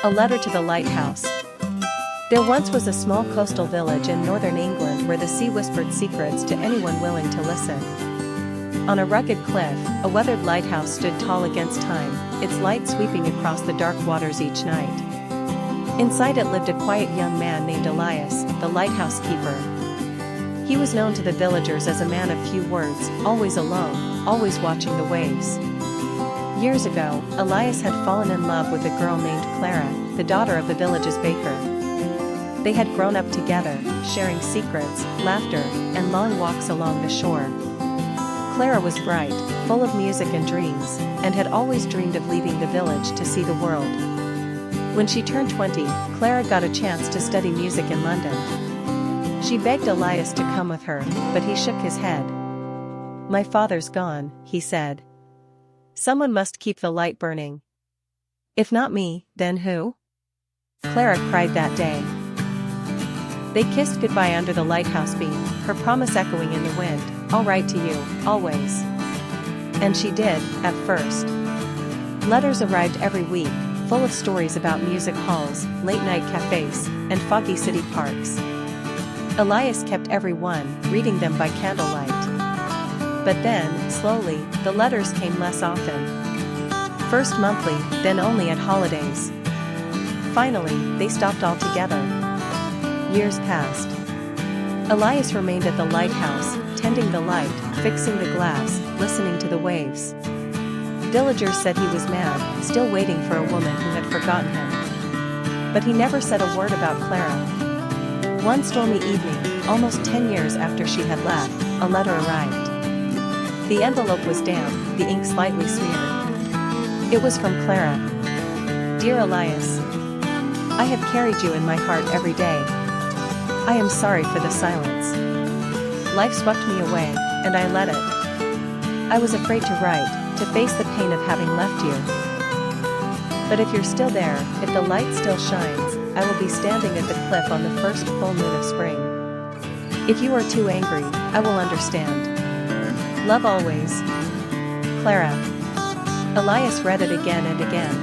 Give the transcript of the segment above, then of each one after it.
A letter to the lighthouse. There once was a small coastal village in northern England where the sea whispered secrets to anyone willing to listen. On a rugged cliff, a weathered lighthouse stood tall against time, its light sweeping across the dark waters each night. Inside it lived a quiet young man named Elias, the lighthouse keeper. He was known to the villagers as a man of few words, always alone, always watching the waves. Years ago, Elias had fallen in love with a girl named Clara, the daughter of the village's baker. They had grown up together, sharing secrets, laughter, and long walks along the shore. Clara was bright, full of music and dreams, and had always dreamed of leaving the village to see the world. When she turned 20, Clara got a chance to study music in London. She begged Elias to come with her, but he shook his head. "My father's gone," he said. "Someone must keep the light burning." "If not me, then who?" Clara cried that day. They kissed goodbye under the lighthouse beam, her promise echoing in the wind, "I'll write to you, always." And she did, at first. Letters arrived every week, full of stories about music halls, late-night cafes, and foggy city parks. Elias kept every one, reading them by candlelight. But then, slowly, the letters came less often. First monthly, then only at holidays. Finally, they stopped altogether. Years passed. Elias remained at the lighthouse, tending the light, fixing the glass, listening to the waves. Villagers said he was mad, still waiting for a woman who had forgotten him. But he never said a word about Clara. One stormy evening, almost 10 years after she had left, a letter arrived. The envelope was damp, the ink slightly smeared. It was from Clara. "Dear Elias, I have carried you in my heart every day. I am sorry for the silence. Life swept me away, and I let it. I was afraid to write, to face the pain of having left you. But if you're still there, if the light still shines, I will be standing at the cliff on the first full moon of spring. If you are too angry, I will understand. Love always. Clara." Elias read it again and again.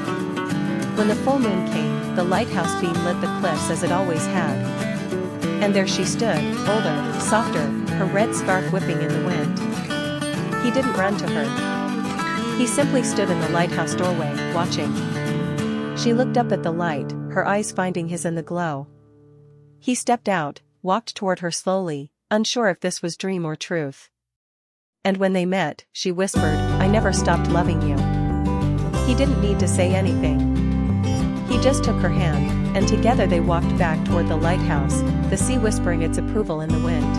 When the full moon came, the lighthouse beam lit the cliffs as it always had. And there she stood, older, softer, her red scarf whipping in the wind. He didn't run to her. He simply stood in the lighthouse doorway, watching. She looked up at the light, her eyes finding his in the glow. He stepped out, walked toward her slowly, unsure if this was dream or truth. And when they met, she whispered, "I never stopped loving you." He didn't need to say anything. He just took her hand, and together they walked back toward the lighthouse, the sea whispering its approval in the wind.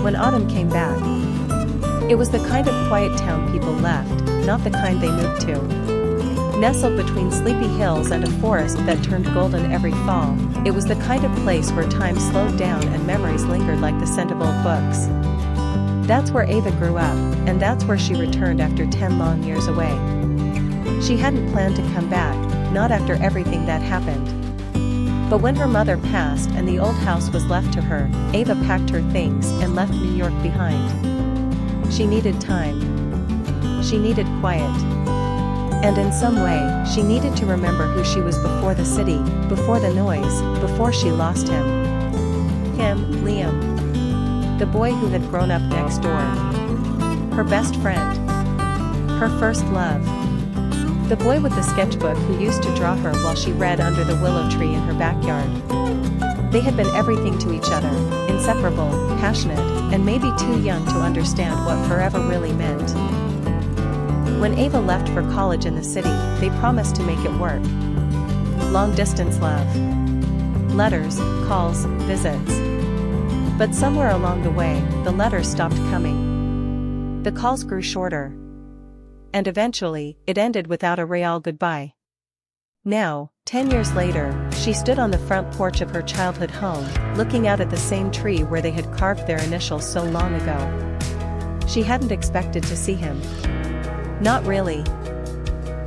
When autumn came back, it was the kind of quiet town people left, not the kind they moved to. Nestled between sleepy hills and a forest that turned golden every fall, it was the kind of place where time slowed down and memories lingered like the scent of old books. That's where Ava grew up, and that's where she returned after 10 long years away. She hadn't planned to come back, not after everything that happened. But when her mother passed and the old house was left to her, Ava packed her things and left New York behind. She needed time. She needed quiet. And in some way, she needed to remember who she was before the city, before the noise, before she lost him. Him, Liam. The boy who had grown up next door. Her best friend. Her first love. The boy with the sketchbook who used to draw her while she read under the willow tree in her backyard. They had been everything to each other, inseparable, passionate, and maybe too young to understand what forever really meant. When Ava left for college in the city, they promised to make it work. Long-distance love. Letters, calls, visits. But somewhere along the way, the letters stopped coming. The calls grew shorter. And eventually, it ended without a real goodbye. Now, 10 years later, she stood on the front porch of her childhood home, looking out at the same tree where they had carved their initials so long ago. She hadn't expected to see him. Not really.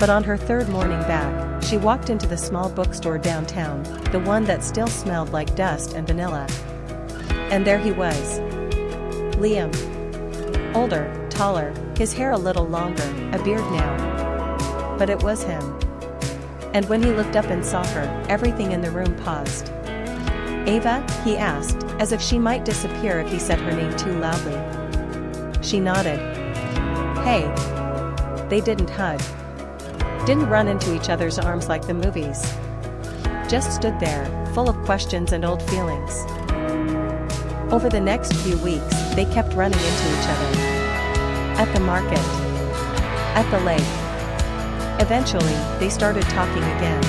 But on her third morning back, she walked into the small bookstore downtown, the one that still smelled like dust and vanilla. And there he was. Liam. Older, taller, his hair a little longer, a beard now. But it was him. And when he looked up and saw her, everything in the room paused. "Ava?" he asked, as if she might disappear if he said her name too loudly. She nodded. "Hey." They didn't hug. Didn't run into each other's arms like the movies. Just stood there, full of questions and old feelings. Over the next few weeks, they kept running into each other. At the market. At the lake. Eventually, they started talking again.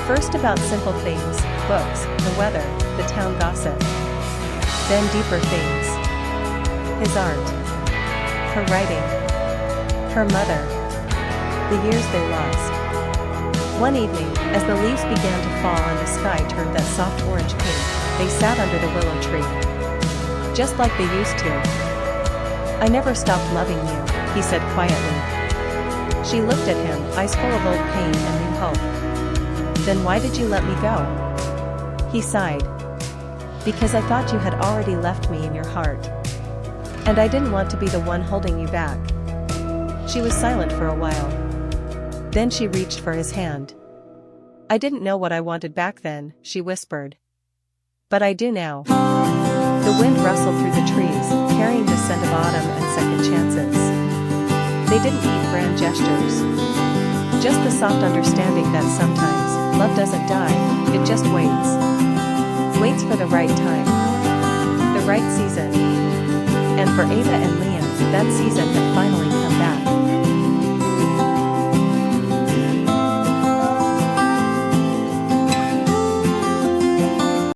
First about simple things, books, the weather, the town gossip. Then deeper things. His art. Her writing. Her mother. The years they lost. One evening, as the leaves began to fall and the sky turned that soft orange pink, they sat under the willow tree. Just like they used to. "I never stopped loving you," he said quietly. She looked at him, eyes full of old pain and new hope. "Then why did you let me go?" He sighed. "Because I thought you had already left me in your heart. And I didn't want to be the one holding you back." She was silent for a while. Then she reached for his hand. "I didn't know what I wanted back then," she whispered. "But I do now." The wind rustled through the trees, carrying the scent of autumn and second chances. They didn't need grand gestures. Just the soft understanding that sometimes, love doesn't die, it just waits. Waits for the right time. The right season. And for Ava and Liam, that season had